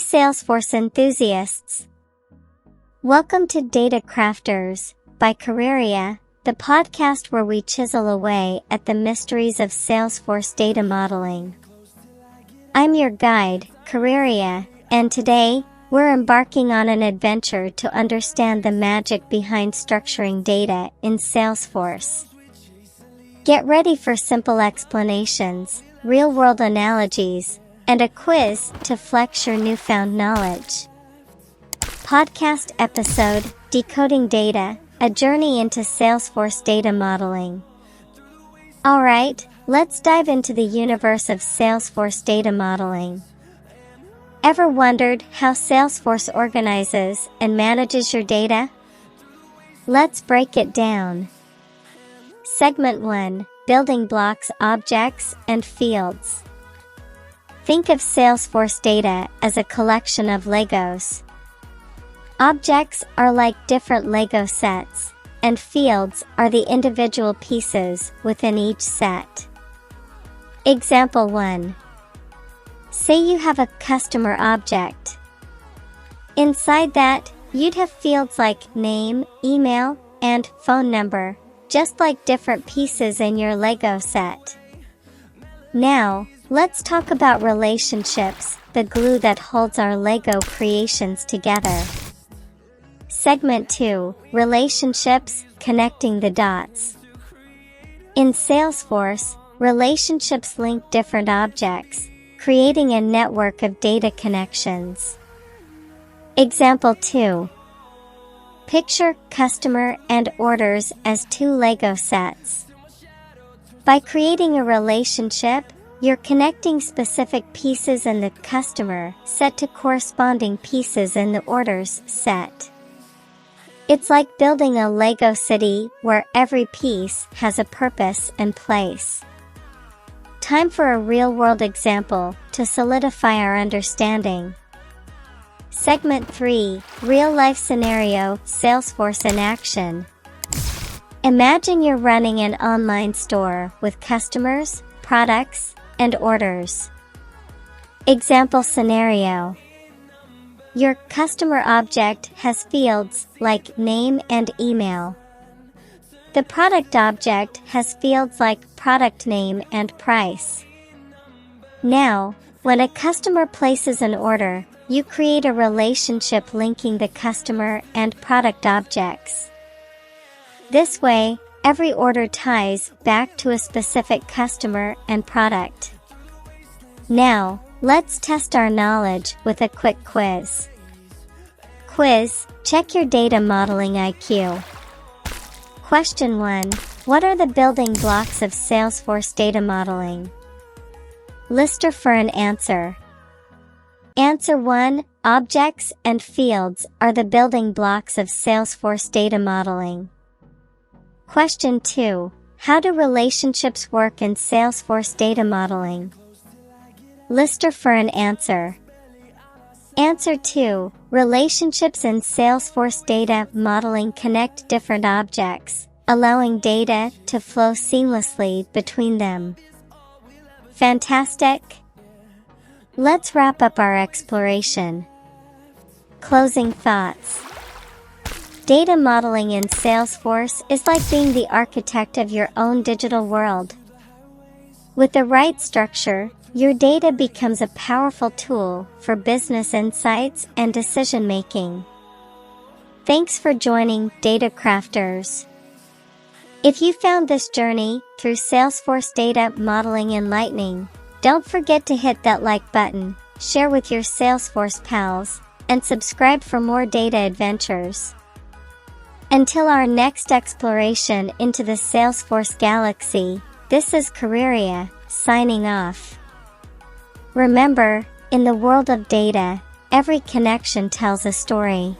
Salesforce enthusiasts! Welcome to Data Crafters by Careerya, the podcast where we chisel away at the mysteries of Salesforce data modeling. I'm your guide, Careerya, and today, we're embarking on an adventure to understand the magic behind structuring data in Salesforce. Get ready for simple explanations, real-world analogies, and a quiz to flex your newfound knowledge. Podcast episode, Decoding Data, a journey into Salesforce data modeling. Alright, let's dive into the universe of Salesforce data modeling. Ever wondered how Salesforce organizes and manages your data? Let's break it down. Segment 1, Building Blocks, Objects, and Fields. Think of Salesforce data as a collection of Legos. Objects are like different Lego sets, and fields are the individual pieces within each set. Example 1. Say you have a customer object. Inside that, you'd have fields like name, email, and phone number, just like different pieces in your Lego set. Now, let's talk about relationships, the glue that holds our Lego creations together. Segment 2, Relationships, Connecting the Dots. In Salesforce, relationships link different objects, creating a network of data connections. Example 2. Picture customer and orders as two Lego sets. By creating a relationship, you're connecting specific pieces in the customer set to corresponding pieces in the orders set. It's like building a Lego city where every piece has a purpose and place. Time for a real-world example to solidify our understanding. Segment 3, Real-Life Scenario, Salesforce in Action. Imagine you're running an online store with customers, products, and orders. Example scenario. Your customer object has fields like name and email. The product object has fields like product name and price. Now, when a customer places an order, you create a relationship linking the customer and product objects. This way, every order ties back to a specific customer and product. Now, let's test our knowledge with a quick quiz. Quiz, check your data modeling IQ. Question 1. What are the building blocks of Salesforce data modeling? List or for an answer. Answer 1. Objects and fields are the building blocks of Salesforce data modeling. Question 2. How do relationships work in Salesforce data modeling? List or for an answer. Answer 2. Relationships in Salesforce data modeling connect different objects, allowing data to flow seamlessly between them. Fantastic! Let's wrap up our exploration. Closing thoughts. Data modeling in Salesforce is like being the architect of your own digital world. With the right structure, your data becomes a powerful tool for business insights and decision-making. Thanks for joining Data Crafters. If you found this journey through Salesforce data modeling enlightening, don't forget to hit that like button, share with your Salesforce pals, and subscribe for more data adventures. Until our next exploration into the Salesforce galaxy, this is Careerya, signing off. Remember, in the world of data, every connection tells a story.